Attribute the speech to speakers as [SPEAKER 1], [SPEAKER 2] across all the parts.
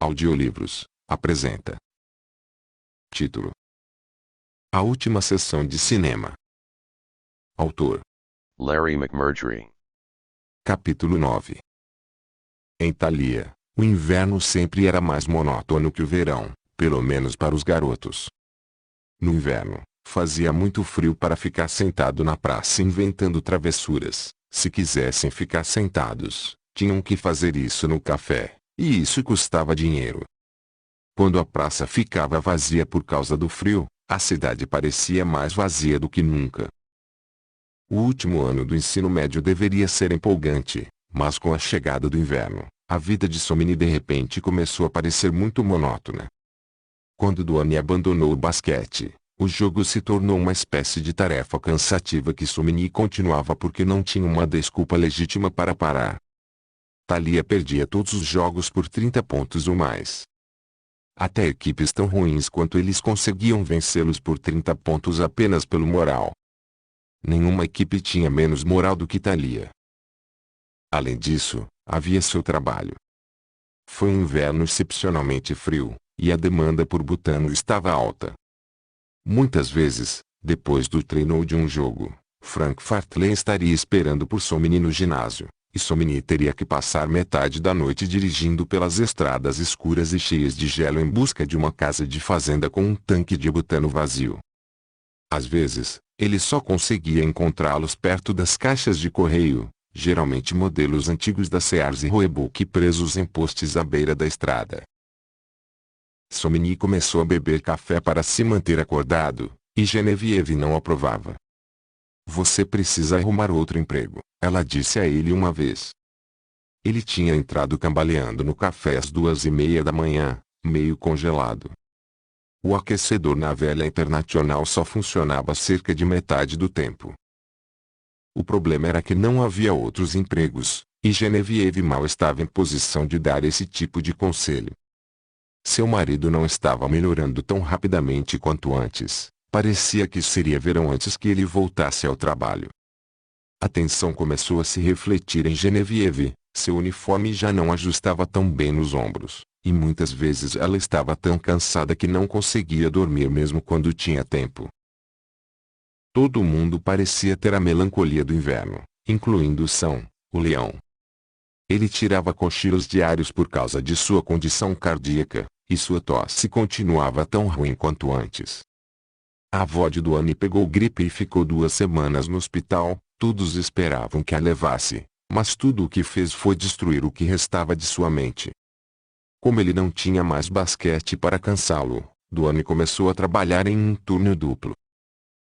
[SPEAKER 1] Audiolivros apresenta. Título: A Última Sessão de Cinema. Autor:
[SPEAKER 2] Larry McMurtry.
[SPEAKER 1] Capítulo 9. Em Thalia, o inverno sempre era mais monótono que o verão, pelo menos para os garotos. No inverno, fazia muito frio para ficar sentado na praça inventando travessuras. Se quisessem ficar sentados, tinham que fazer isso no café, e isso custava dinheiro. Quando a praça ficava vazia por causa do frio, a cidade parecia mais vazia do que nunca. O último ano do ensino médio deveria ser empolgante, mas com a chegada do inverno, a vida de Somni de repente começou a parecer muito monótona. Quando Duane abandonou o basquete, o jogo se tornou uma espécie de tarefa cansativa que Somni continuava porque não tinha uma desculpa legítima para parar. Thalia perdia todos os jogos por 30 pontos ou mais. Até equipes tão ruins quanto eles conseguiam vencê-los por 30 pontos apenas pelo moral. Nenhuma equipe tinha menos moral do que Thalia. Além disso, havia seu trabalho. Foi um inverno excepcionalmente frio, e a demanda por butano estava alta. Muitas vezes, depois do treino ou de um jogo, Frank Fartley estaria esperando por Somni no ginásio, e Somni teria que passar metade da noite dirigindo pelas estradas escuras e cheias de gelo em busca de uma casa de fazenda com um tanque de butano vazio. Às vezes, ele só conseguia encontrá-los perto das caixas de correio, geralmente modelos antigos da Sears e Roebuck presos em postes à beira da estrada. Somni começou a beber café para se manter acordado, e Genevieve não aprovava. "Você precisa arrumar outro emprego", ela disse a ele uma vez. Ele tinha entrado cambaleando no café às 2:30 da manhã, meio congelado. O aquecedor na velha Internacional só funcionava cerca de metade do tempo. O problema era que não havia outros empregos, e Genevieve mal estava em posição de dar esse tipo de conselho. Seu marido não estava melhorando tão rapidamente quanto antes. Parecia que seria verão antes que ele voltasse ao trabalho. A tensão começou a se refletir em Genevieve. Seu uniforme já não ajustava tão bem nos ombros, e muitas vezes ela estava tão cansada que não conseguia dormir mesmo quando tinha tempo. Todo mundo parecia ter a melancolia do inverno, incluindo São, o leão. Ele tirava cochilos diários por causa de sua condição cardíaca, e sua tosse continuava tão ruim quanto antes. A avó de Duane pegou gripe e ficou 2 semanas no hospital. Todos esperavam que a levasse, mas tudo o que fez foi destruir o que restava de sua mente. Como ele não tinha mais basquete para cansá-lo, Duane começou a trabalhar em um turno duplo.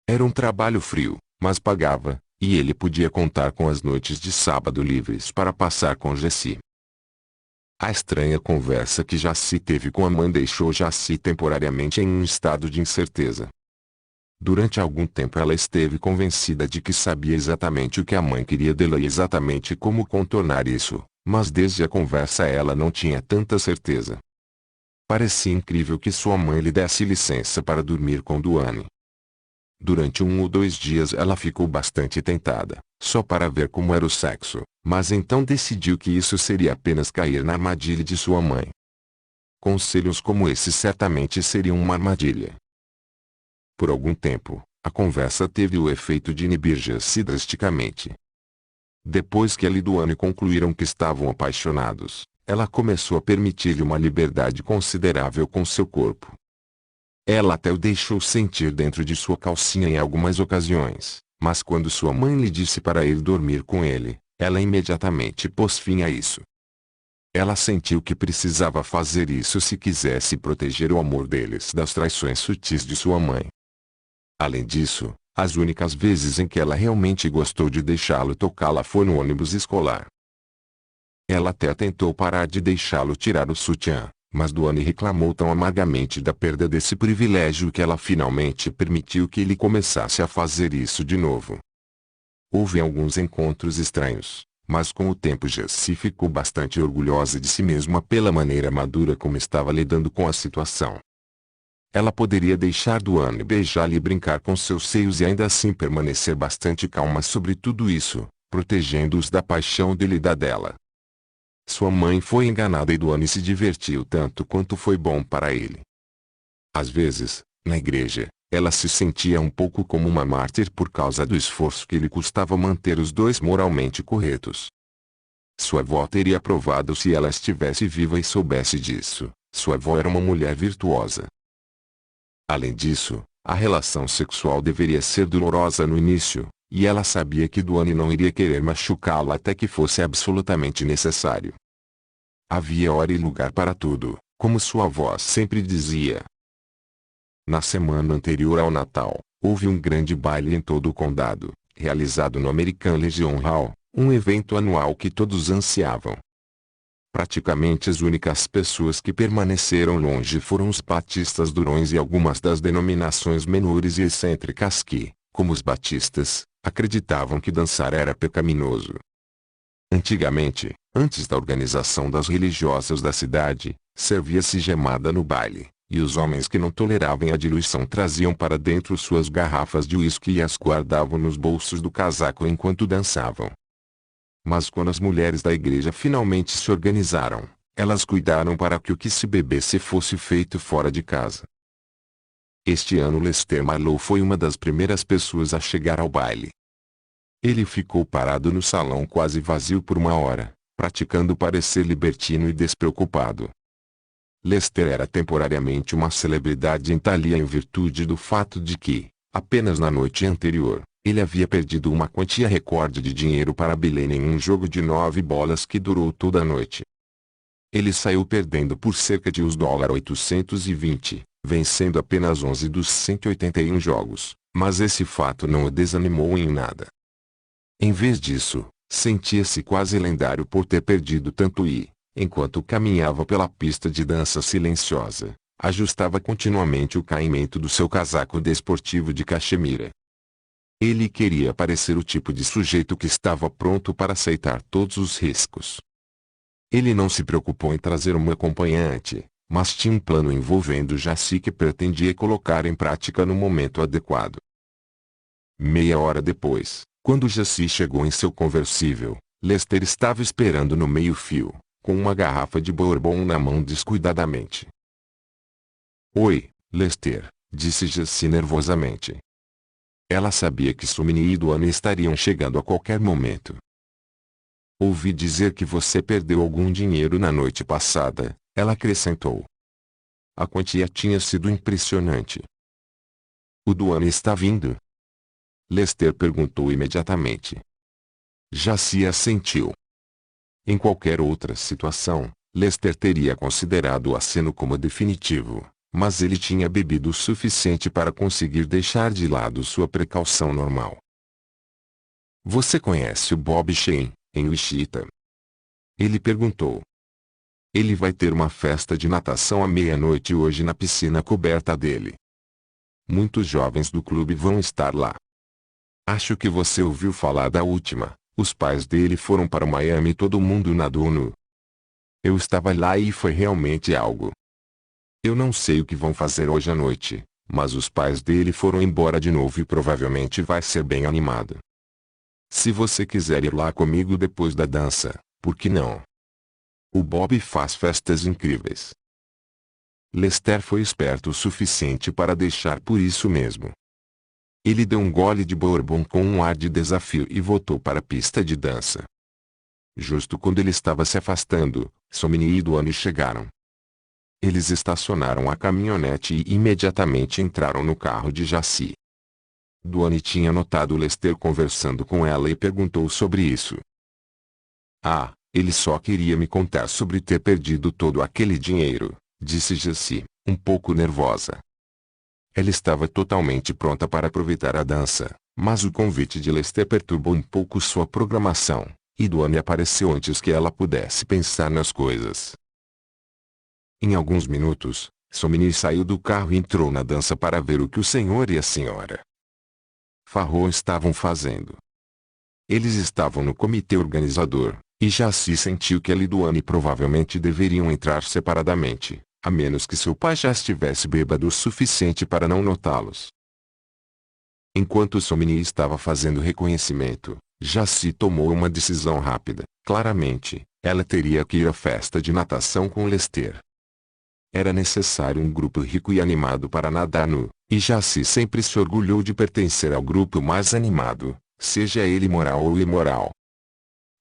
[SPEAKER 1] Era um trabalho frio, mas pagava, e ele podia contar com as noites de sábado livres para passar com Jessie. A estranha conversa que Jessie teve com a mãe deixou Jessie temporariamente em um estado de incerteza. Durante algum tempo ela esteve convencida de que sabia exatamente o que a mãe queria dela e exatamente como contornar isso, mas desde a conversa ela não tinha tanta certeza. Parecia incrível que sua mãe lhe desse licença para dormir com Duane. Durante 1 ou 2 dias ela ficou bastante tentada, só para ver como era o sexo, mas então decidiu que isso seria apenas cair na armadilha de sua mãe. Conselhos como esse certamente seriam uma armadilha. Por algum tempo, a conversa teve o efeito de inibir Jessie drasticamente. Depois que ela e Duane concluíram que estavam apaixonados, ela começou a permitir-lhe uma liberdade considerável com seu corpo. Ela até o deixou sentir dentro de sua calcinha em algumas ocasiões, mas quando sua mãe lhe disse para ir dormir com ele, ela imediatamente pôs fim a isso. Ela sentiu que precisava fazer isso se quisesse proteger o amor deles das traições sutis de sua mãe. Além disso, as únicas vezes em que ela realmente gostou de deixá-lo tocá-la foi no ônibus escolar. Ela até tentou parar de deixá-lo tirar o sutiã, mas Duane reclamou tão amargamente da perda desse privilégio que ela finalmente permitiu que ele começasse a fazer isso de novo. Houve alguns encontros estranhos, mas com o tempo Jessie ficou bastante orgulhosa de si mesma pela maneira madura como estava lidando com a situação. Ela poderia deixar Duane beijar-lhe e brincar com seus seios e ainda assim permanecer bastante calma sobre tudo isso, protegendo-os da paixão dele e da dela. sua mãe foi enganada e Duane se divertiu tanto quanto foi bom para ele. Às vezes, na igreja, ela se sentia um pouco como uma mártir por causa do esforço que lhe custava manter os dois moralmente corretos. Sua avó teria provado se ela estivesse viva e soubesse disso. Sua avó era uma mulher virtuosa. Além disso, a relação sexual deveria ser dolorosa no início, e ela sabia que Duane não iria querer machucá-la até que fosse absolutamente necessário. Havia hora e lugar para tudo, como sua avó sempre dizia. Na semana anterior ao Natal, houve um grande baile em todo o condado, realizado no American Legion Hall, um evento anual que todos ansiavam. Praticamente as únicas pessoas que permaneceram longe foram os batistas durões e algumas das denominações menores e excêntricas que, como os batistas, acreditavam que dançar era pecaminoso. Antigamente, antes da organização das religiosas da cidade, servia-se gemada no baile, e os homens que não toleravam a diluição traziam para dentro suas garrafas de uísque e as guardavam nos bolsos do casaco enquanto dançavam. Mas quando as mulheres da igreja finalmente se organizaram, elas cuidaram para que o que se bebesse fosse feito fora de casa. Este ano Lester Marlowe foi uma das primeiras pessoas a chegar ao baile. Ele ficou parado no salão quase vazio por uma hora, praticando parecer libertino e despreocupado. Lester era temporariamente uma celebridade em Thalia em virtude do fato de que, apenas na noite anterior, ele havia perdido uma quantia recorde de dinheiro para Bilene em um jogo de 9 bolas que durou toda a noite. Ele saiu perdendo por cerca de $820, vencendo apenas 11 dos 181 jogos, mas esse fato não o desanimou em nada. Em vez disso, sentia-se quase lendário por ter perdido tanto e, enquanto caminhava pela pista de dança silenciosa, ajustava continuamente o caimento do seu casaco desportivo de cachemira. Ele queria parecer o tipo de sujeito que estava pronto para aceitar todos os riscos. Ele não se preocupou em trazer uma acompanhante, mas tinha um plano envolvendo Jaci que pretendia colocar em prática no momento adequado. Meia hora depois, quando Jaci chegou em seu conversível, Lester estava esperando no meio-fio, com uma garrafa de bourbon na mão descuidadamente. "Oi, Lester", disse Jaci nervosamente. Ela sabia que Somni e Duane estariam chegando a qualquer momento. "Ouvi dizer que você perdeu algum dinheiro na noite passada", ela acrescentou. A quantia tinha sido impressionante. "O Duane está vindo?" Lester perguntou imediatamente. Jaci assentiu. Em qualquer outra situação, Lester teria considerado o aceno como definitivo, mas ele tinha bebido o suficiente para conseguir deixar de lado sua precaução normal. "Você conhece o Bob Shane, em Wichita?" Ele perguntou. "Ele vai ter uma festa de natação à meia-noite hoje na piscina coberta dele. Muitos jovens do clube vão estar lá. Acho que você ouviu falar da última. Os pais dele foram para Miami e todo mundo nadou nu. Eu estava lá e foi realmente algo. Eu não sei o que vão fazer hoje à noite, mas os pais dele foram embora de novo e provavelmente vai ser bem animado. Se você quiser ir lá comigo depois da dança, por que não? O Bob faz festas incríveis." Lester foi esperto o suficiente para deixar por isso mesmo. Ele deu um gole de bourbon com um ar de desafio e voltou para a pista de dança. Justo quando ele estava se afastando, Somni e Duane chegaram. Eles estacionaram a caminhonete e imediatamente entraram no carro de Jaci. Duane tinha notado Lester conversando com ela e perguntou sobre isso. "Ah, ele só queria me contar sobre ter perdido todo aquele dinheiro", disse Jaci, um pouco nervosa. Ela estava totalmente pronta para aproveitar a dança, mas o convite de Lester perturbou um pouco sua programação, e Duane apareceu antes que ela pudesse pensar nas coisas. Em alguns minutos, Somni saiu do carro e entrou na dança para ver o que o senhor e a senhora Farrow estavam fazendo. Eles estavam no comitê organizador, e Jaci sentiu que ela e Duane provavelmente deveriam entrar separadamente, a menos que seu pai já estivesse bêbado o suficiente para não notá-los. Enquanto Somni estava fazendo reconhecimento, Jaci tomou uma decisão rápida. Claramente, Ela teria que ir à festa de natação com Lester. Era necessário um grupo rico e animado para nadar nu, e Jacy sempre se orgulhou de pertencer ao grupo mais animado, seja ele moral ou imoral.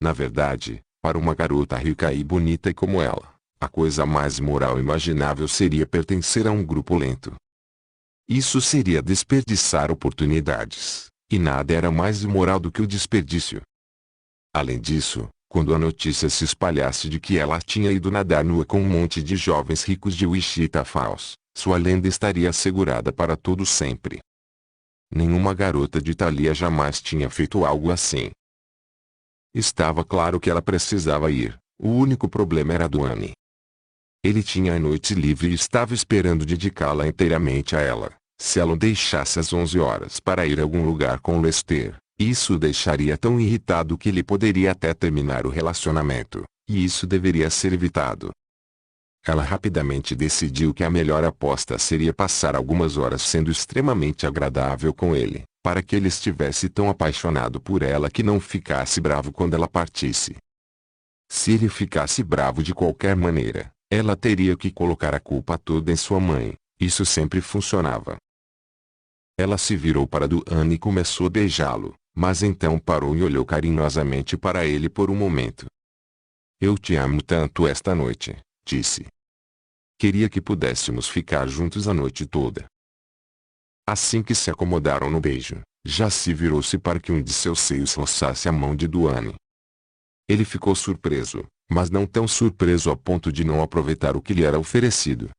[SPEAKER 1] Na verdade, para uma garota rica e bonita como ela, a coisa mais imoral imaginável seria pertencer a um grupo lento. Isso seria desperdiçar oportunidades, e nada era mais imoral do que o desperdício. Além disso, quando a notícia se espalhasse de que ela tinha ido nadar nua com um monte de jovens ricos de Wichita Falls, sua lenda estaria assegurada para todo sempre. Nenhuma garota de Thalia jamais tinha feito algo assim. Estava claro que ela precisava ir, o único problema era Duane. Ele tinha a noite livre e estava esperando dedicá-la inteiramente a ela. Se ela o deixasse às 11 horas para ir a algum lugar com Lester, isso o deixaria tão irritado que ele poderia até terminar o relacionamento, e isso deveria ser evitado. Ela rapidamente decidiu que a melhor aposta seria passar algumas horas sendo extremamente agradável com ele, para que ele estivesse tão apaixonado por ela que não ficasse bravo quando ela partisse. Se ele ficasse bravo de qualquer maneira, ela teria que colocar a culpa toda em sua mãe. Isso sempre funcionava. Ela se virou para Duane e começou a beijá-lo, mas então parou e olhou carinhosamente para ele por um momento. Eu te amo tanto esta noite, disse. Queria que pudéssemos ficar juntos a noite toda. Assim que se acomodaram no beijo, Jacy virou-se para que um de seus seios roçasse a mão de Duane. Ele ficou surpreso, mas não tão surpreso a ponto de não aproveitar o que lhe era oferecido.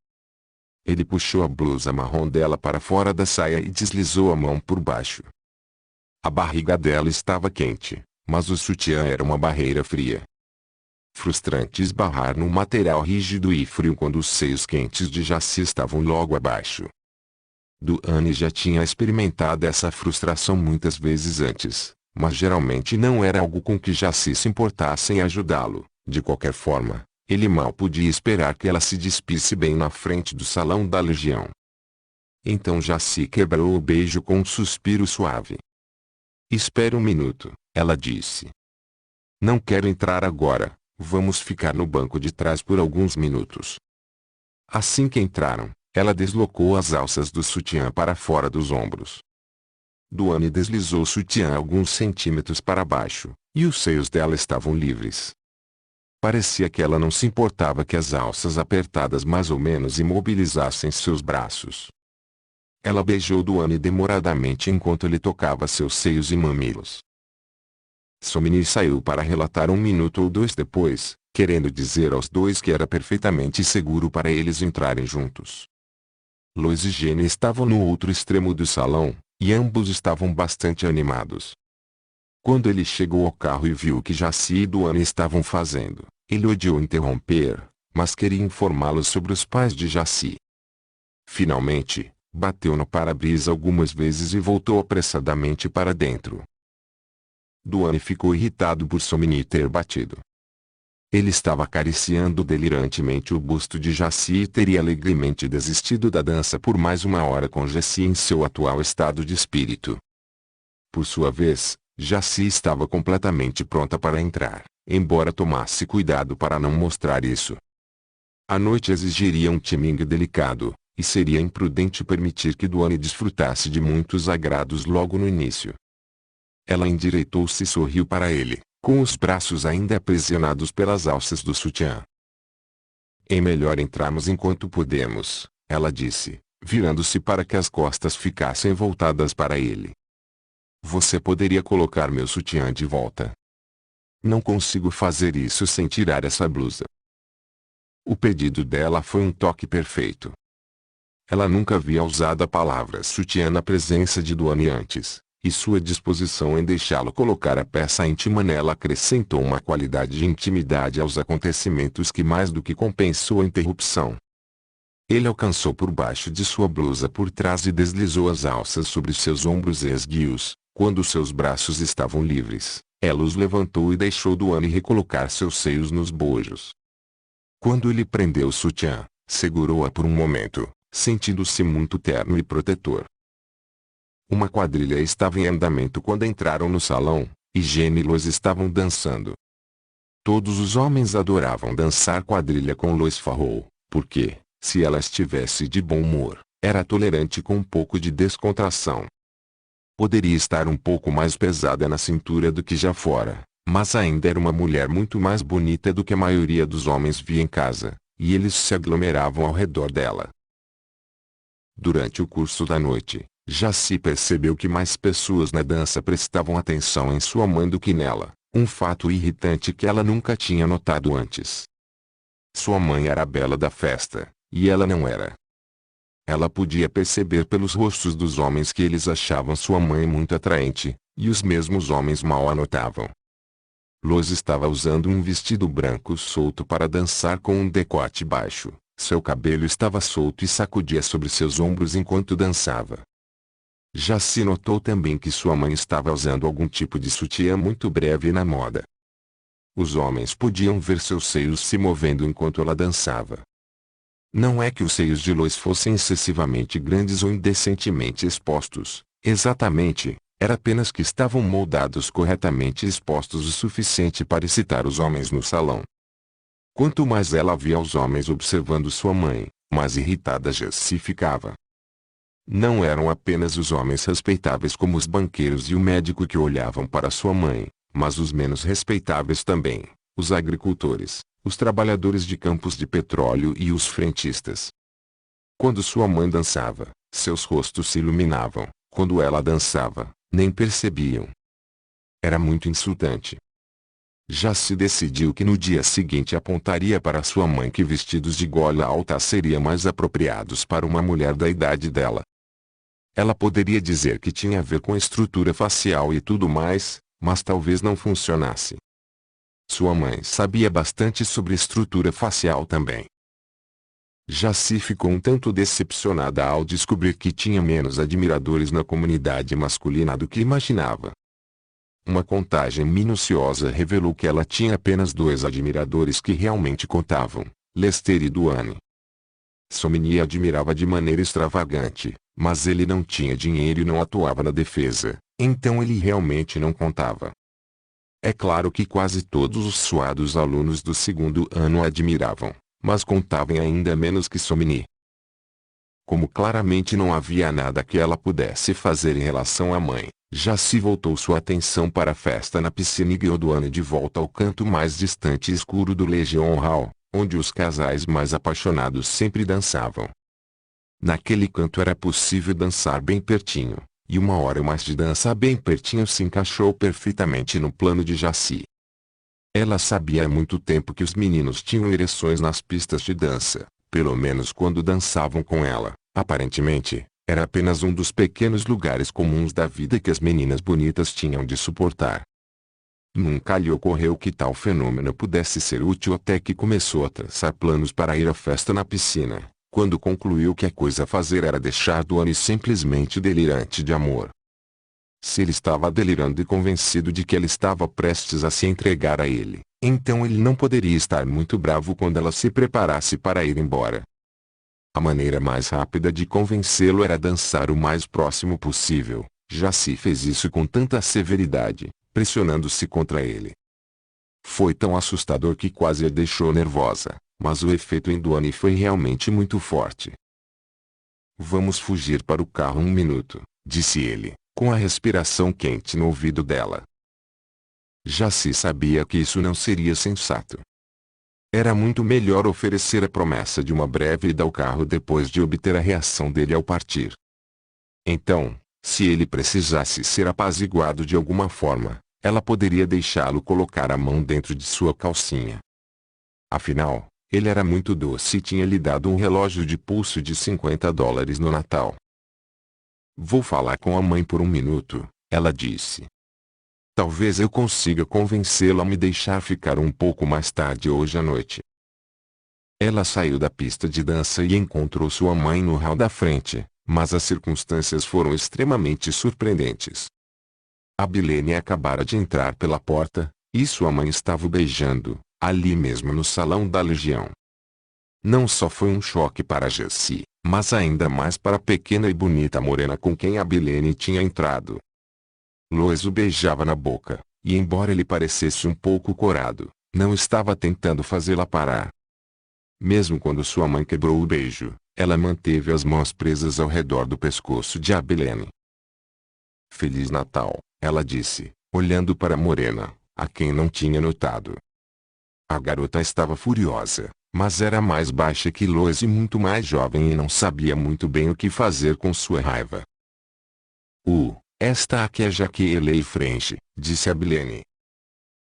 [SPEAKER 1] Ele puxou a blusa marrom dela para fora da saia e deslizou a mão por baixo. A barriga dela estava quente, mas o sutiã era uma barreira fria. Frustrante esbarrar num material rígido e frio quando os seios quentes de Jacy estavam logo abaixo. Duane já tinha experimentado essa frustração muitas vezes antes, mas geralmente não era algo com que Jacy se importasse em ajudá-lo. De qualquer forma, ele mal podia esperar que ela se despisse bem na frente do salão da Legião. Então Jacy quebrou o beijo com um suspiro suave. Espere um minuto, ela disse. Não quero entrar agora, vamos ficar no banco de trás por alguns minutos. Assim que entraram, ela deslocou as alças do sutiã para fora dos ombros. Duane deslizou o sutiã alguns centímetros para baixo, e os seios dela estavam livres. Parecia que ela não se importava que as alças apertadas mais ou menos imobilizassem seus braços. Ela beijou Duane demoradamente enquanto ele tocava seus seios e mamilos. Somni saiu para relatar um minuto ou dois depois, querendo dizer aos dois que era perfeitamente seguro para eles entrarem juntos. Lois e Jenny estavam no outro extremo do salão, e ambos estavam bastante animados. Quando ele chegou ao carro e viu o que Jacy e Duane estavam fazendo, ele odiou interromper, mas queria informá-los sobre os pais de Jacy. Finalmente, bateu no para-brisa algumas vezes e voltou apressadamente para dentro. Duane ficou irritado por Somni ter batido. Ele estava acariciando delirantemente o busto de Jacy e teria alegremente desistido da dança por mais uma hora com Jacy em seu atual estado de espírito. Por sua vez, Jacy estava completamente pronta para entrar, embora tomasse cuidado para não mostrar isso. A noite exigiria um timing delicado, e seria imprudente permitir que Duane desfrutasse de muitos agrados logo no início. Ela endireitou-se e sorriu para ele, com os braços ainda aprisionados pelas alças do sutiã. É melhor entrarmos enquanto podemos, ela disse, virando-se para que as costas ficassem voltadas para ele. Você poderia colocar meu sutiã de volta? Não consigo fazer isso sem tirar essa blusa. O pedido dela foi um toque perfeito. Ela nunca havia usado a palavra sutiã na presença de Duane antes, e sua disposição em deixá-lo colocar a peça íntima nela acrescentou uma qualidade de intimidade aos acontecimentos que mais do que compensou a interrupção. Ele alcançou por baixo de sua blusa por trás e deslizou as alças sobre seus ombros esguios. Quando seus braços estavam livres, ela os levantou e deixou Duane recolocar seus seios nos bojos. Quando ele prendeu o sutiã, segurou-a por um momento, sentindo-se muito terno e protetor. Uma quadrilha estava em andamento quando entraram no salão, e Jenny e Lois estavam dançando. Todos os homens adoravam dançar quadrilha com Lois Farrow, porque, se ela estivesse de bom humor, era tolerante com um pouco de descontração. Poderia estar um pouco mais pesada na cintura do que já fora, mas ainda era uma mulher muito mais bonita do que a maioria dos homens via em casa, e eles se aglomeravam ao redor dela. Durante o curso da noite, Jaci percebeu que mais pessoas na dança prestavam atenção em sua mãe do que nela, um fato irritante que ela nunca tinha notado antes. Sua mãe era a bela da festa, e ela não era. Ela podia perceber pelos rostos dos homens que eles achavam sua mãe muito atraente, e os mesmos homens mal a notavam. Lois estava usando um vestido branco solto para dançar com um decote baixo, seu cabelo estava solto e sacudia sobre seus ombros enquanto dançava. Jaci notou também que sua mãe estava usando algum tipo de sutiã muito breve na moda. Os homens podiam ver seus seios se movendo enquanto ela dançava. Não é que os seios de Lois fossem excessivamente grandes ou indecentemente expostos, exatamente, era apenas que estavam moldados corretamente e expostos o suficiente para excitar os homens no salão. Quanto mais ela via os homens observando sua mãe, mais irritada Jaci ficava. Não eram apenas os homens respeitáveis como os banqueiros e o médico que olhavam para sua mãe, mas os menos respeitáveis também, os agricultores, os trabalhadores de campos de petróleo e os frentistas. Quando sua mãe dançava, seus rostos se iluminavam, quando ela dançava, nem percebiam. Era muito insultante. Jaci decidiu que no dia seguinte apontaria para sua mãe que vestidos de gola alta seriam mais apropriados para uma mulher da idade dela. Ela poderia dizer que tinha a ver com a estrutura facial e tudo mais, mas talvez não funcionasse. Sua mãe sabia bastante sobre estrutura facial também. Jaci ficou um tanto decepcionada ao descobrir que tinha menos admiradores na comunidade masculina do que imaginava. Uma contagem minuciosa revelou que ela tinha apenas 2 admiradores que realmente contavam, Lester e Duane. Somini admirava de maneira extravagante, mas ele não tinha dinheiro e não atuava na defesa, então ele realmente não contava. É claro que quase todos os suados alunos do segundo ano a admiravam, mas contavam ainda menos que Somini. Como claramente não havia nada que ela pudesse fazer em relação à mãe, Jaci voltou sua atenção para a festa na piscina e guiou Duane de volta ao canto mais distante e escuro do Legion Hall, onde os casais mais apaixonados sempre dançavam. Naquele canto era possível dançar bem pertinho, e 1 hora ou mais de dança bem pertinho se encaixou perfeitamente no plano de Jaci. Ela sabia há muito tempo que os meninos tinham ereções nas pistas de dança, pelo menos quando dançavam com ela. Aparentemente, era apenas um dos pequenos lugares comuns da vida que as meninas bonitas tinham de suportar. Nunca lhe ocorreu que tal fenômeno pudesse ser útil até que começou a traçar planos para ir à festa na piscina, quando concluiu que a coisa a fazer era deixar Duane simplesmente delirante de amor. Se ele estava delirando e convencido de que ela estava prestes a se entregar a ele, então ele não poderia estar muito bravo quando ela se preparasse para ir embora. A maneira mais rápida de convencê-lo era dançar o mais próximo possível. Jaci fez isso com tanta severidade, pressionando-se contra ele. Foi tão assustador que quase a deixou nervosa, mas o efeito em Duane foi realmente muito forte. "Vamos fugir para o carro 1 minuto", disse ele, com a respiração quente no ouvido dela. Jaci sabia que isso não seria sensato. Era muito melhor oferecer a promessa de uma breve ida ao carro depois de obter a reação dele ao partir. Então, se ele precisasse ser apaziguado de alguma forma, ela poderia deixá-lo colocar a mão dentro de sua calcinha. Afinal, ele era muito doce e tinha lhe dado um relógio de pulso de $50 no Natal. "Vou falar com a mãe por 1 minuto", ela disse. "Talvez eu consiga convencê-la a me deixar ficar um pouco mais tarde hoje à noite." Ela saiu da pista de dança e encontrou sua mãe no hall da frente, mas as circunstâncias foram extremamente surpreendentes. Abilene acabara de entrar pela porta, e sua mãe estava o beijando, ali mesmo no salão da Legião. Não só foi um choque para Jaci, mas ainda mais para a pequena e bonita morena com quem Abilene tinha entrado. Lois o beijava na boca, e embora ele parecesse um pouco corado, Não estava tentando fazê-la parar. Mesmo quando sua mãe quebrou o beijo, ela manteve as mãos presas ao redor do pescoço de Abilene. Feliz Natal, ela disse, olhando para Morena, a quem não tinha notado. A garota estava furiosa, mas era mais baixa que Lois e muito mais jovem e não sabia muito bem o que fazer com sua raiva. Esta aqui é Jacqueline French, disse Abilene.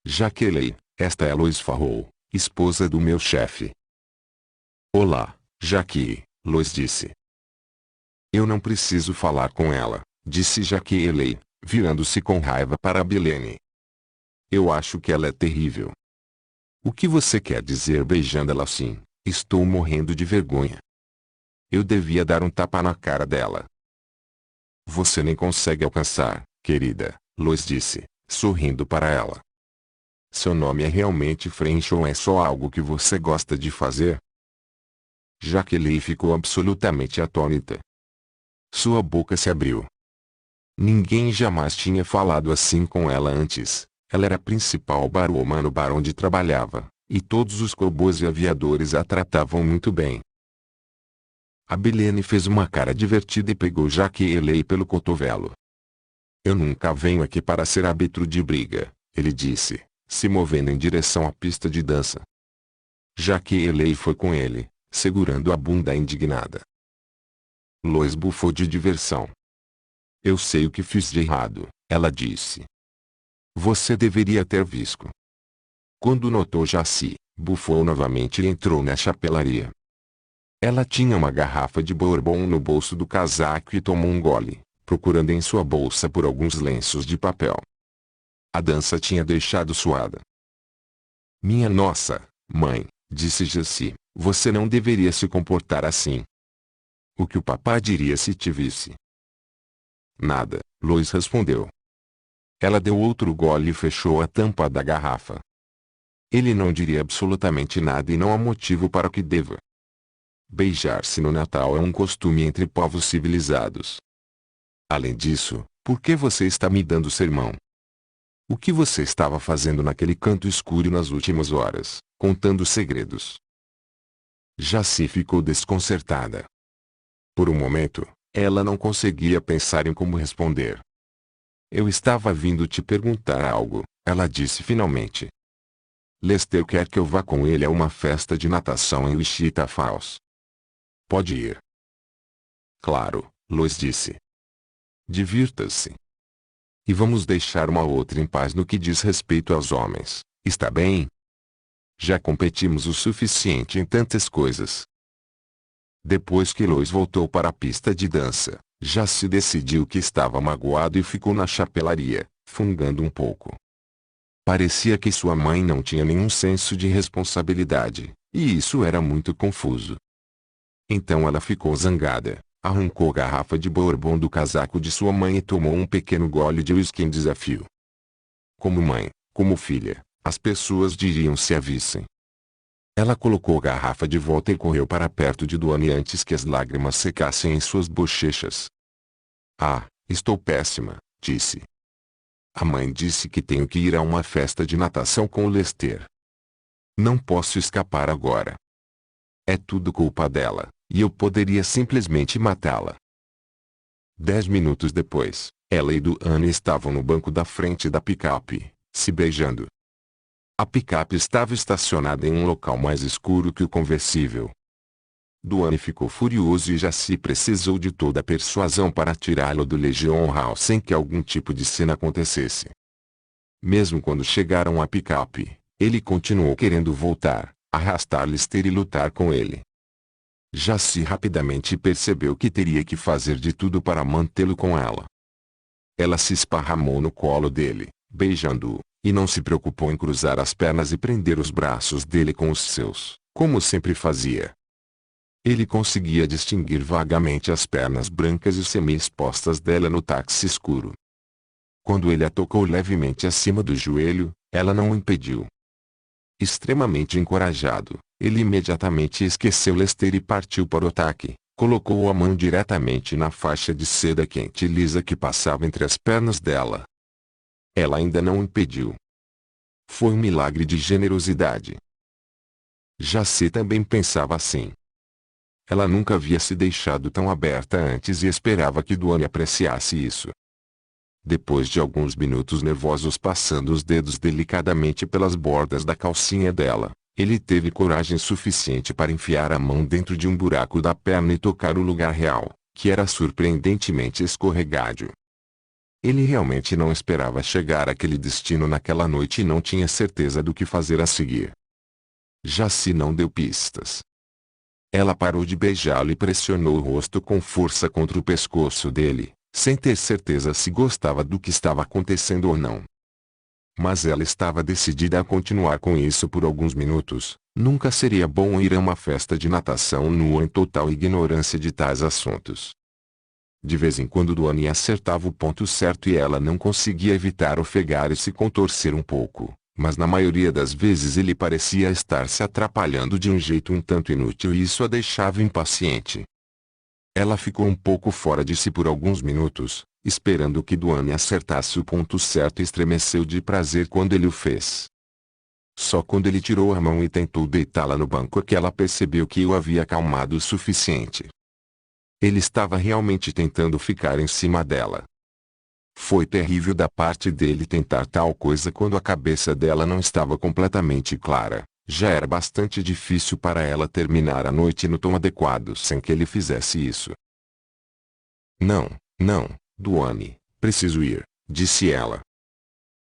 [SPEAKER 1] Jacqueline, esta é Lois Farrow, esposa do meu chefe. Olá, Jackie, Lois disse. Eu não preciso falar com ela, disse Jacqueline, virando-se com raiva para Abilene. Eu acho que ela é terrível. O que você quer dizer beijando-ela assim? Estou morrendo de vergonha. Eu devia dar um tapa na cara dela. Você nem consegue alcançar, querida, Lois disse, sorrindo para ela. Seu nome é realmente French ou é só algo que você gosta de fazer? Jacqueline ficou absolutamente atônita. Sua boca se abriu. Ninguém jamais tinha falado assim com ela antes. Ela era a principal barwoman no bar onde trabalhava, e todos os cowboys e aviadores a tratavam muito bem. Abilene fez uma cara divertida e pegou Jacqueline pelo cotovelo. Eu nunca venho aqui para ser árbitro de briga, ele disse, se movendo em direção à pista de dança. Jacqueline foi com ele, segurando a bunda indignada. Lois bufou de diversão. Eu sei o que fiz de errado, ela disse. Você deveria ter visto. Quando notou Jaci, bufou novamente e entrou na chapelaria. Ela tinha uma garrafa de bourbon no bolso do casaco e tomou um gole, procurando em sua bolsa por alguns lenços de papel. A dança tinha deixado suada. Minha nossa, mãe, disse Jaci, você não deveria se comportar assim. O que o papai diria se te visse? Nada, Lois respondeu. Ela deu outro gole e fechou a tampa da garrafa. Ele não diria absolutamente nada e não há motivo para que deva. Beijar-se no Natal é um costume entre povos civilizados. Além disso, por que você está me dando sermão? O que você estava fazendo naquele canto escuro nas últimas horas, contando segredos? Jaci ficou desconcertada. Por um momento, ela não conseguia pensar em como responder. Eu estava vindo te perguntar algo, ela disse finalmente. Lester quer que eu vá com ele a uma festa de natação em Wichita Falls. Pode ir. Claro, Lois disse. Divirta-se. E vamos deixar uma outra em paz no que diz respeito aos homens, está bem? Já competimos o suficiente em tantas coisas. Depois que Lois voltou para a pista de dança, já se decidiu que estava magoado e ficou na chapelaria, fungando um pouco. Parecia que sua mãe não tinha nenhum senso de responsabilidade, e isso era muito confuso. Então ela ficou zangada, arrancou a garrafa de bourbon do casaco de sua mãe e tomou um pequeno gole de uísque em desafio. Como mãe, como filha, as pessoas diriam se a vissem. Ela colocou a garrafa de volta e correu para perto de Duane antes que as lágrimas secassem em suas bochechas. Ah, estou péssima, disse. A mãe disse que tenho que ir a uma festa de natação com o Lester. Não posso escapar agora. É tudo culpa dela, e eu poderia simplesmente matá-la. 10 minutos depois, ela e Duane estavam no banco da frente da picape, se beijando. A picape estava estacionada em um local mais escuro que o conversível. Duane ficou furioso e Jaci precisou de toda a persuasão para tirá-lo do Legion Hall sem que algum tipo de cena acontecesse. Mesmo quando chegaram à picape, ele continuou querendo voltar, arrastar Lester e lutar com ele. Jaci rapidamente percebeu que teria que fazer de tudo para mantê-lo com ela. Ela se esparramou no colo dele, beijando-o, e não se preocupou em cruzar as pernas e prender os braços dele com os seus, como sempre fazia. Ele conseguia distinguir vagamente as pernas brancas e semi-expostas dela no táxi escuro. Quando ele a tocou levemente acima do joelho, ela não o impediu. Extremamente encorajado, ele imediatamente esqueceu Lester e partiu para o ataque, colocou a mão diretamente na faixa de seda quente e lisa que passava entre as pernas dela. Ela ainda não o impediu. Foi um milagre de generosidade. Jacy também pensava assim. Ela nunca havia se deixado tão aberta antes e esperava que Duane apreciasse isso. Depois de alguns minutos nervosos passando os dedos delicadamente pelas bordas da calcinha dela, ele teve coragem suficiente para enfiar a mão dentro de um buraco da perna e tocar o lugar real, que era surpreendentemente escorregadio. Ele realmente não esperava chegar àquele destino naquela noite e não tinha certeza do que fazer a seguir. Jacy não deu pistas. Ela parou de beijá-lo e pressionou o rosto com força contra o pescoço dele, sem ter certeza se gostava do que estava acontecendo ou não. Mas ela estava decidida a continuar com isso por alguns minutos. Nunca seria bom ir a uma festa de natação nua em total ignorância de tais assuntos. De vez em quando Duane acertava o ponto certo e ela não conseguia evitar ofegar e se contorcer um pouco, mas na maioria das vezes ele parecia estar se atrapalhando de um jeito um tanto inútil e isso a deixava impaciente. Ela ficou um pouco fora de si por alguns minutos, esperando que Duane acertasse o ponto certo e estremeceu de prazer quando ele o fez. Só quando ele tirou a mão e tentou deitá-la no banco é que ela percebeu que o havia acalmado o suficiente. Ele estava realmente tentando ficar em cima dela. Foi terrível da parte dele tentar tal coisa quando a cabeça dela não estava completamente clara. Já era bastante difícil para ela terminar a noite no tom adequado sem que ele fizesse isso. Não, Duane, preciso ir, disse ela.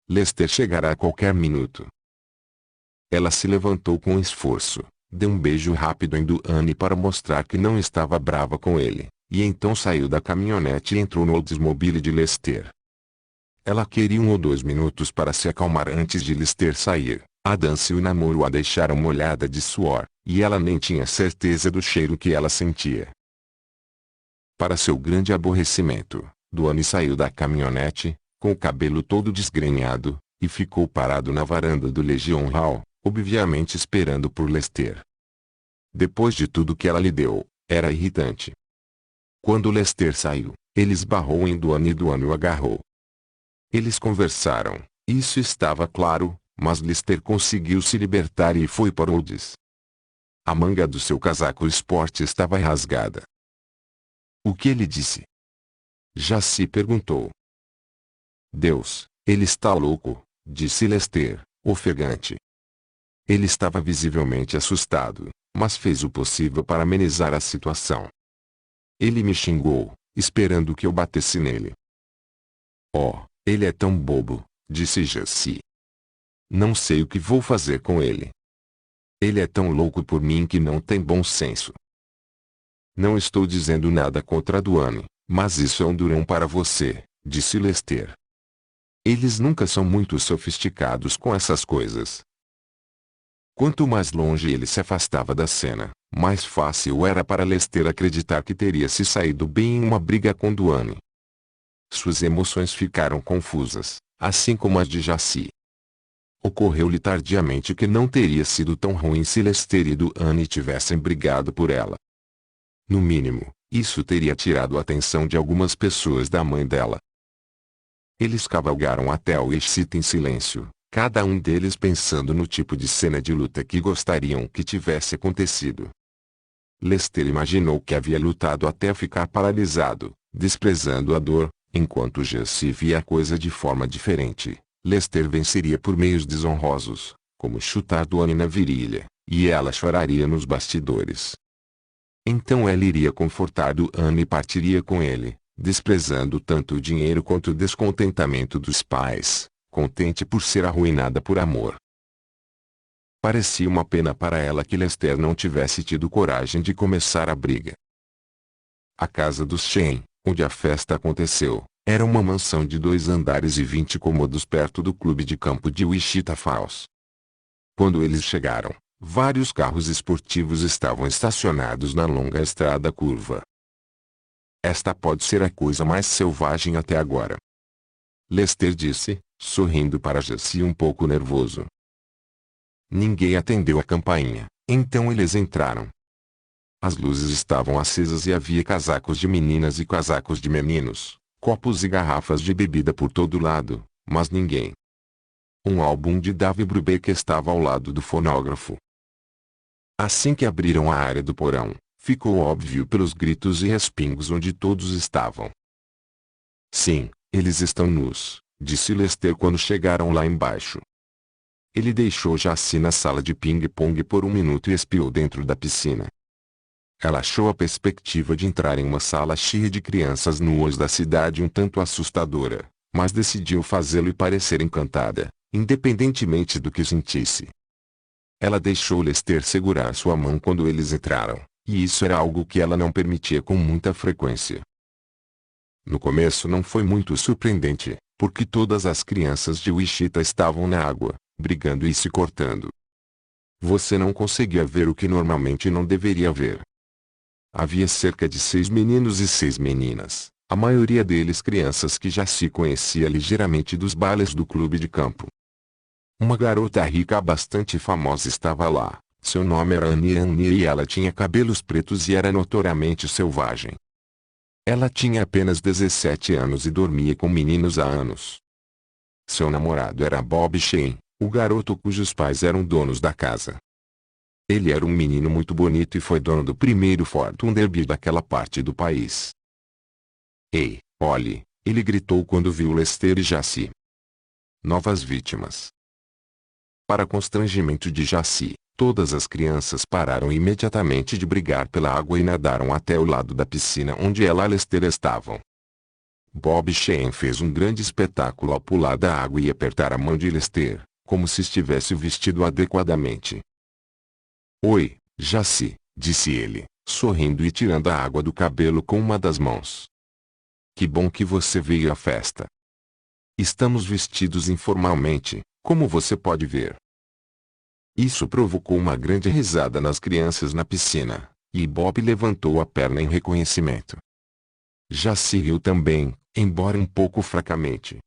[SPEAKER 1] Lester chegará a qualquer minuto. Ela se levantou com esforço, deu um beijo rápido em Duane para mostrar que não estava brava com ele, e então saiu da caminhonete e entrou no Oldsmobile de Lester. Ela queria 1 ou 2 minutos para se acalmar antes de Lester sair. A dança e o namoro a deixaram molhada de suor, e ela nem tinha certeza do cheiro que ela sentia. Para seu grande aborrecimento, Duane saiu da caminhonete, com o cabelo todo desgrenhado, e ficou parado na varanda do Legion Hall, obviamente esperando por Lester. Depois de tudo que ela lhe deu, era irritante. Quando Lester saiu, ele esbarrou em Duane e Duane o agarrou. Eles conversaram, isso estava claro, mas Lester conseguiu se libertar e foi para Olds. A manga do seu casaco esporte estava rasgada. O que ele disse? Jacy perguntou. Deus, ele está louco, disse Lester, ofegante. Ele estava visivelmente assustado, mas fez o possível para amenizar a situação. Ele me xingou, esperando que eu batesse nele. Oh, ele é tão bobo, disse Jacy. Não sei o que vou fazer com ele. Ele é tão louco por mim que não tem bom senso. Não estou dizendo nada contra Duane, mas isso é um durão para você, disse Lester. Eles nunca são muito sofisticados com essas coisas. Quanto mais longe ele se afastava da cena, mais fácil era para Lester acreditar que teria se saído bem em uma briga com Duane. Suas emoções ficaram confusas, assim como as de Jacy. Ocorreu-lhe tardiamente que não teria sido tão ruim se Lester e Duane tivessem brigado por ela. No mínimo, isso teria tirado a atenção de algumas pessoas da mãe dela. Eles cavalgaram até o Exit em silêncio, cada um deles pensando no tipo de cena de luta que gostariam que tivesse acontecido. Lester imaginou que havia lutado até ficar paralisado, desprezando a dor, enquanto Jacy via a coisa de forma diferente. Lester venceria por meios desonrosos, como chutar Duane na virilha, e ela choraria nos bastidores. Então ela iria confortar Duane e partiria com ele, desprezando tanto o dinheiro quanto o descontentamento dos pais, contente por ser arruinada por amor. Parecia uma pena para ela que Lester não tivesse tido coragem de começar a briga. A casa dos Chen, onde a festa aconteceu, era uma mansão de 2 andares e 20 cômodos perto do clube de campo de Wichita Falls. Quando eles chegaram, vários carros esportivos estavam estacionados na longa estrada curva. Esta pode ser a coisa mais selvagem até agora, Lester disse, sorrindo para Jacy um pouco nervoso. Ninguém atendeu a campainha, então eles entraram. As luzes estavam acesas e havia casacos de meninas e casacos de meninos, copos e garrafas de bebida por todo lado, mas ninguém. Um álbum de Dave Brubeck estava ao lado do fonógrafo. Assim que abriram a área do porão, ficou óbvio pelos gritos e respingos onde todos estavam. Sim, eles estão nus, disse Lester quando chegaram lá embaixo. Ele deixou Jacy na sala de ping-pong por um minuto e espiou dentro da piscina. Ela achou a perspectiva de entrar em uma sala cheia de crianças nuas da cidade um tanto assustadora, mas decidiu fazê-lo e parecer encantada, independentemente do que sentisse. Ela deixou Lester segurar sua mão quando eles entraram, e isso era algo que ela não permitia com muita frequência. No começo não foi muito surpreendente, porque todas as crianças de Wichita estavam na água, brigando e se cortando. Você não conseguia ver o que normalmente não deveria ver. Havia cerca de 6 meninos e 6 meninas, a maioria deles crianças que já se conhecia ligeiramente dos bailes do clube de campo. Uma garota rica bastante famosa estava lá, seu nome era Annie e ela tinha cabelos pretos e era notoriamente selvagem. Ela tinha apenas 17 anos e dormia com meninos há anos. Seu namorado era Bob Shane, o garoto cujos pais eram donos da casa. Ele era um menino muito bonito e foi dono do primeiro Fortune Derby daquela parte do país. Ei, olhe, ele gritou quando viu Lester e Jacy. Novas vítimas. Para constrangimento de Jacy, todas as crianças pararam imediatamente de brigar pela água e nadaram até o lado da piscina onde ela e Lester estavam. Bob Shane fez um grande espetáculo ao pular da água e apertar a mão de Lester, como se estivesse vestido adequadamente. Oi, Jacy, disse ele, sorrindo e tirando a água do cabelo com uma das mãos. Que bom que você veio à festa. Estamos vestidos informalmente, como você pode ver. Isso provocou uma grande risada nas crianças na piscina, e Bob levantou a perna em reconhecimento. Jacy riu também, embora um pouco fracamente.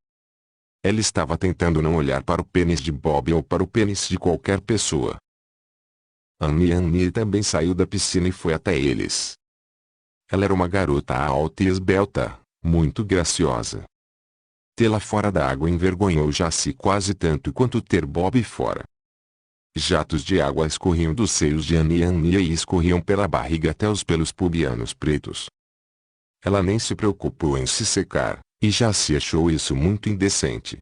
[SPEAKER 1] Ela estava tentando não olhar para o pênis de Bob ou para o pênis de qualquer pessoa. Annie também saiu da piscina e foi até eles. Ela era uma garota alta e esbelta, muito graciosa. Tê-la fora da água envergonhou Jacy quase tanto quanto ter Bob fora. Jatos de água escorriam dos seios de Annie e escorriam pela barriga até os pelos pubianos pretos. Ela nem se preocupou em se secar, e Jacy achou isso muito indecente.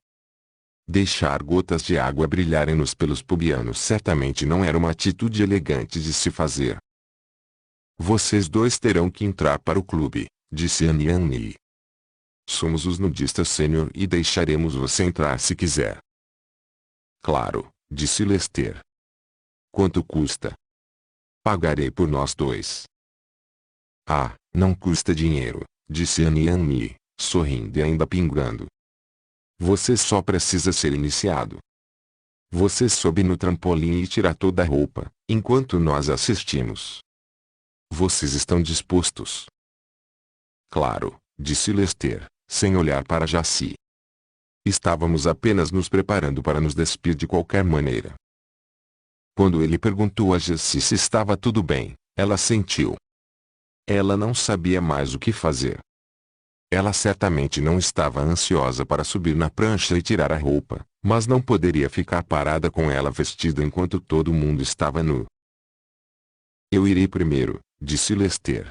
[SPEAKER 1] Deixar gotas de água brilharem nos pelos pubianos certamente não era uma atitude elegante de se fazer. Vocês dois terão que entrar para o clube, disse Annie. Somos os nudistas sênior e deixaremos você entrar se quiser. Claro, disse Lester. Quanto custa? Pagarei por nós dois. Ah, não custa dinheiro, disse Annie, sorrindo e ainda pingando. Você só precisa ser iniciado. Você sobe no trampolim e tira toda a roupa, enquanto nós assistimos. Vocês estão dispostos? Claro, disse Lester, sem olhar para Jacy. Estávamos apenas nos preparando para nos despir de qualquer maneira. Quando ele perguntou a Jacy se estava tudo bem, ela sentiu. Ela não sabia mais o que fazer. Ela certamente não estava ansiosa para subir na prancha e tirar a roupa, mas não poderia ficar parada com ela vestida enquanto todo mundo estava nu. Eu irei primeiro, disse Lester.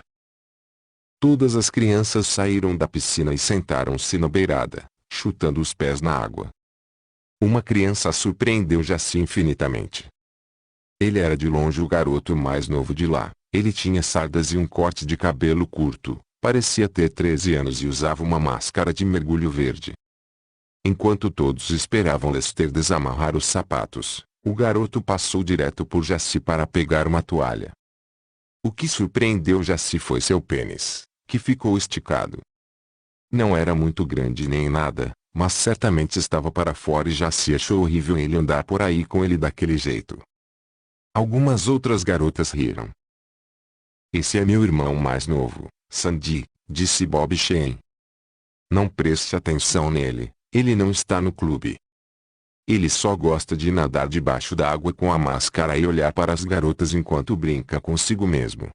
[SPEAKER 1] Todas as crianças saíram da piscina e sentaram-se na beirada, chutando os pés na água. Uma criança surpreendeu Jacy infinitamente. Ele era de longe o garoto mais novo de lá. Ele tinha sardas e um corte de cabelo curto, parecia ter 13 anos e usava uma máscara de mergulho verde. Enquanto todos esperavam Lester desamarrar os sapatos, o garoto passou direto por Jacy para pegar uma toalha. O que surpreendeu Jacy foi seu pênis, que ficou esticado. Não era muito grande nem nada, mas certamente estava para fora e Jacy achou horrível ele andar por aí com ele daquele jeito. Algumas outras garotas riram. Esse é meu irmão mais novo, Sandy, disse Bob Shane. Não preste atenção nele, ele não está no clube. Ele só gosta de nadar debaixo da água com a máscara e olhar para as garotas enquanto brinca consigo mesmo.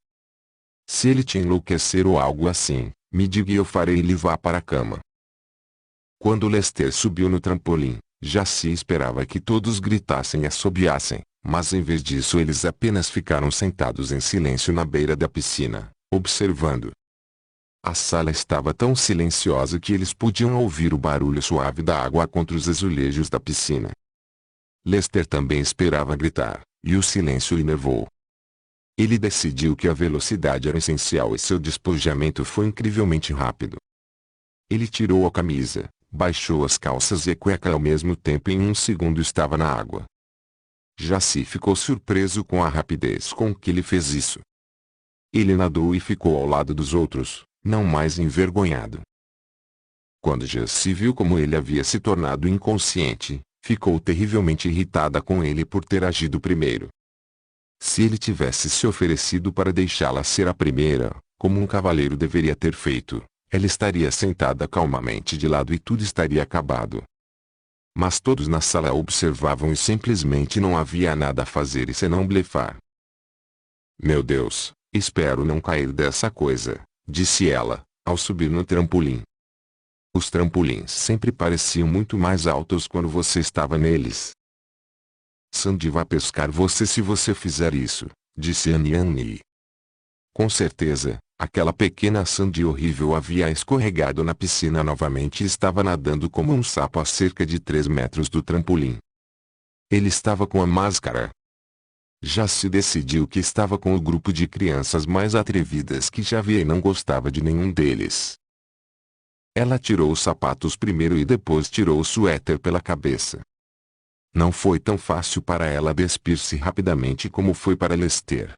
[SPEAKER 1] Se ele te enlouquecer ou algo assim, me diga e eu farei ele vá para a cama. Quando Lester subiu no trampolim, Jaci esperava que todos gritassem e assobiassem, mas em vez disso eles apenas ficaram sentados em silêncio na beira da piscina, observando. A sala estava tão silenciosa que eles podiam ouvir o barulho suave da água contra os azulejos da piscina. Lester também esperava gritar, e o silêncio o enervou. Ele decidiu que a velocidade era essencial e seu despojamento foi incrivelmente rápido. Ele tirou a camisa, baixou as calças e a cueca ao mesmo tempo e em um segundo estava na água. Jaci ficou surpreso com a rapidez com que ele fez isso. Ele nadou e ficou ao lado dos outros, não mais envergonhado. Quando Jaci viu como ele havia se tornado inconsciente, ficou terrivelmente irritada com ele por ter agido primeiro. Se ele tivesse se oferecido para deixá-la ser a primeira, como um cavaleiro deveria ter feito, ela estaria sentada calmamente de lado e tudo estaria acabado. Mas todos na sala observavam e simplesmente não havia nada a fazer e senão blefar. Meu Deus, espero não cair dessa coisa, disse ela, ao subir no trampolim. Os trampolins sempre pareciam muito mais altos quando você estava neles. Sandy vai pescar você se você fizer isso, disse Annie. Com certeza, aquela pequena Sandy horrível havia escorregado na piscina novamente e estava nadando como um sapo a cerca de 3 metros do trampolim. Ele estava com a máscara. Já se decidiu que estava com o grupo de crianças mais atrevidas que já via e não gostava de nenhum deles. Ela tirou os sapatos primeiro e depois tirou o suéter pela cabeça. Não foi tão fácil para ela despir-se rapidamente como foi para Lester.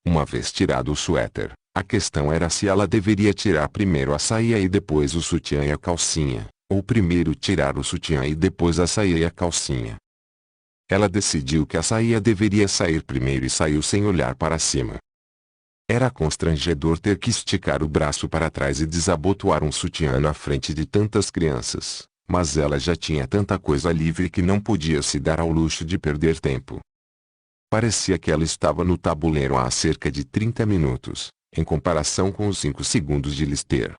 [SPEAKER 1] Uma vez tirado o suéter, a questão era se ela deveria tirar primeiro a saia e depois o sutiã e a calcinha, ou primeiro tirar o sutiã e depois a saia e a calcinha. Ela decidiu que a saia deveria sair primeiro e saiu sem olhar para cima. Era constrangedor ter que esticar o braço para trás e desabotoar um sutiã na frente de tantas crianças, mas ela já tinha tanta coisa livre que não podia se dar ao luxo de perder tempo. Parecia que ela estava no tabuleiro há cerca de 30 minutos, em comparação com os 5 segundos de Lester.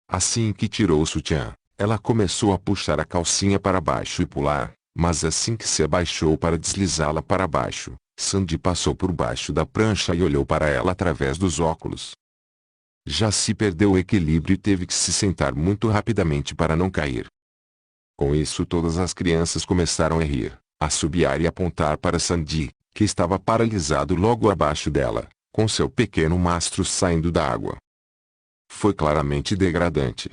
[SPEAKER 1] Assim que tirou o sutiã, ela começou a puxar a calcinha para baixo e pular, mas assim que se abaixou para deslizá-la para baixo, Sandy passou por baixo da prancha e olhou para ela através dos óculos. Jaci perdeu o equilíbrio e teve que se sentar muito rapidamente para não cair. Com isso todas as crianças começaram a rir, assobiar e apontar para Sandy, que estava paralisado logo abaixo dela, com seu pequeno mastro saindo da água. Foi claramente degradante.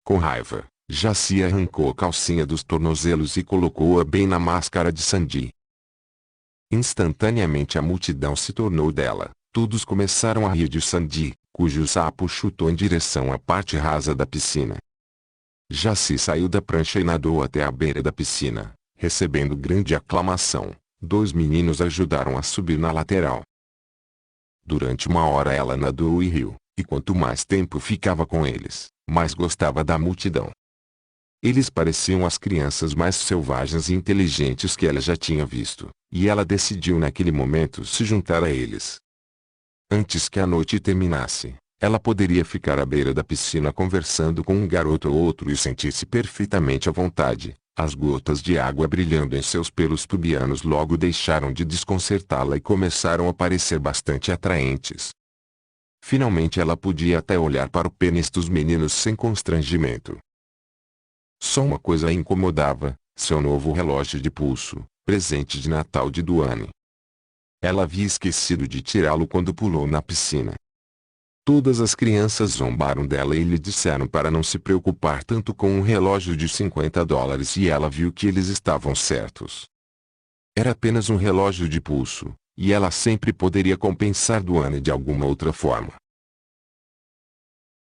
[SPEAKER 1] Com raiva, Jaci arrancou a calcinha dos tornozelos e colocou-a bem na máscara de Sandy. Instantaneamente a multidão se tornou dela, todos começaram a rir de Sandy, cujo sapo chutou em direção à parte rasa da piscina. Jaci saiu da prancha e nadou até a beira da piscina, recebendo grande aclamação. 2 meninos ajudaram a subir na lateral. Durante 1 hora ela nadou e riu, e quanto mais tempo ficava com eles, mais gostava da multidão. Eles pareciam as crianças mais selvagens e inteligentes que ela já tinha visto, e ela decidiu naquele momento se juntar a eles. Antes que a noite terminasse, ela poderia ficar à beira da piscina conversando com um garoto ou outro e sentir-se perfeitamente à vontade. As gotas de água brilhando em seus pelos pubianos logo deixaram de desconcertá-la e começaram a parecer bastante atraentes. Finalmente ela podia até olhar para o pênis dos meninos sem constrangimento. Só uma coisa a incomodava, seu novo relógio de pulso, presente de Natal de Duane. Ela havia esquecido de tirá-lo quando pulou na piscina. Todas as crianças zombaram dela e lhe disseram para não se preocupar tanto com um relógio de $50 e ela viu que eles estavam certos. Era apenas um relógio de pulso, e ela sempre poderia compensar Duane de alguma outra forma.